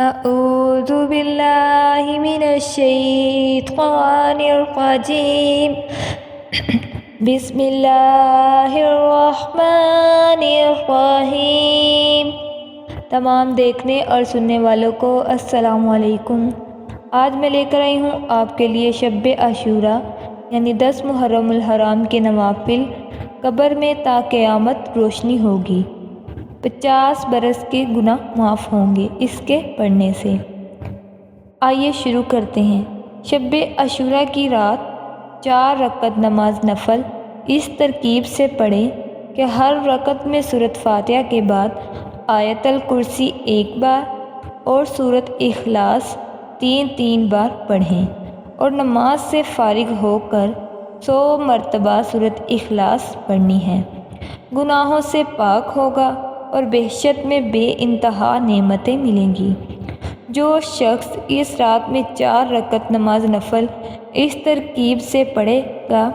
أعوذ بالله من الشيطان الرجيم بسم الله الرحمن الرحیم۔ تمام دیکھنے اور سننے والوں کو السلام علیکم۔ آج میں لے کر آئی ہوں آپ کے لیے شب عاشورہ یعنی 10 محرم الحرام کے نوافل۔ قبر میں تا قیامت روشنی ہوگی، 50 برس کے گناہ معاف ہوں گے اس کے پڑھنے سے۔ آئیے شروع کرتے ہیں۔ شب عاشورہ کی رات 4 رکعت نماز نفل اس ترکیب سے پڑھیں کہ ہر رکعت میں سورۃ فاتحہ کے بعد آیت الکرسی 1 بار اور سورۃ اخلاص 3 بار پڑھیں، اور نماز سے فارغ ہو کر 100 مرتبہ سورۃ اخلاص پڑھنی ہے۔ گناہوں سے پاک ہوگا اور بہشت میں بے انتہا نعمتیں ملیں گی۔ جو شخص اس رات میں 4 رکعت نماز نفل اس ترکیب سے پڑھے گا،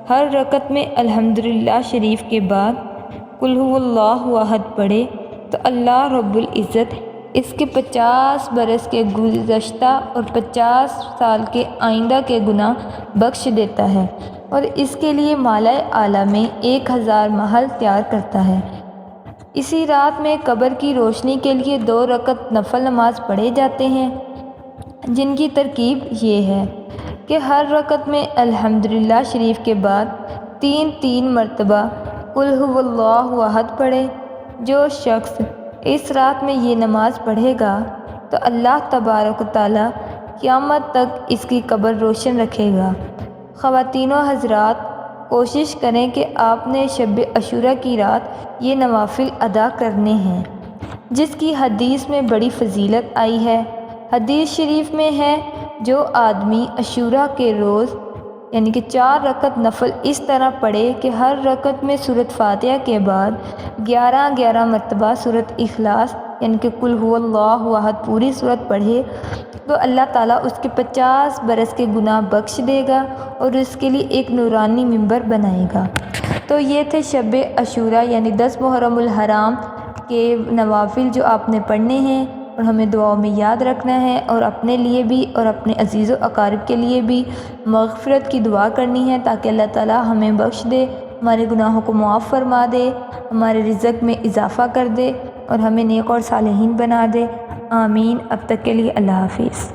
ہر رکعت میں الحمدللہ شریف کے بعد قل ھو اللہ احد پڑھے تو اللہ رب العزت اس کے 50 برس کے گزشتہ اور 50 سال کے آئندہ کے گناہ بخش دیتا ہے، اور اس کے لیے مالائے اعلیٰ میں 1000 محل تیار کرتا ہے۔ اسی رات میں قبر کی روشنی کے لیے 2 رکعت نفل نماز پڑھے جاتے ہیں، جن کی ترکیب یہ ہے کہ ہر رکعت میں الحمدللہ شریف کے بعد 3 مرتبہ قل ھو اللہ احد پڑھے۔ جو شخص اس رات میں یہ نماز پڑھے گا تو اللہ تبارک و تعالیٰ قیامت تک اس کی قبر روشن رکھے گا۔ خواتین و حضرات، کوشش کریں کہ آپ نے شب عاشورہ کی رات یہ نوافل ادا کرنے ہیں، جس کی حدیث میں بڑی فضیلت آئی ہے۔ حدیث شریف میں ہے، جو آدمی عاشورہ کے روز یعنی کہ 4 رکعت نفل اس طرح پڑھے کہ ہر رکعت میں سورۃ فاتحہ کے بعد 11 مرتبہ سورۃ اخلاص یعنی کہ قل ھو اللہ احد پوری سورت پڑھے، تو اللہ تعالیٰ اس کے 50 برس کے گناہ بخش دے گا اور اس کے لیے ایک نورانی منبر بنائے گا۔ تو یہ تھے شب عاشورہ یعنی 10 محرم الحرام کے نوافل جو آپ نے پڑھنے ہیں، اور ہمیں دعاؤں میں یاد رکھنا ہے، اور اپنے لیے بھی اور اپنے عزیز و اقارب کے لیے بھی مغفرت کی دعا کرنی ہے، تاکہ اللہ تعالیٰ ہمیں بخش دے، ہمارے گناہوں کو معاف فرما دے، ہمارے رزق میں اضافہ کر دے، اور ہمیں نیک اور صالحین بنا دے۔ آمین۔ اب تک کے لیے اللہ حافظ۔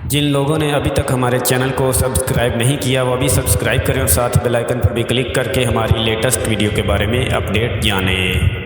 جن لوگوں نے ابھی تک ہمارے چینل کو سبسکرائب نہیں کیا وہ ابھی سبسکرائب کریں، اور ساتھ بیل آئکن پر بھی کلک کر کے ہماری لیٹسٹ ویڈیو کے بارے میں اپڈیٹ جانیں۔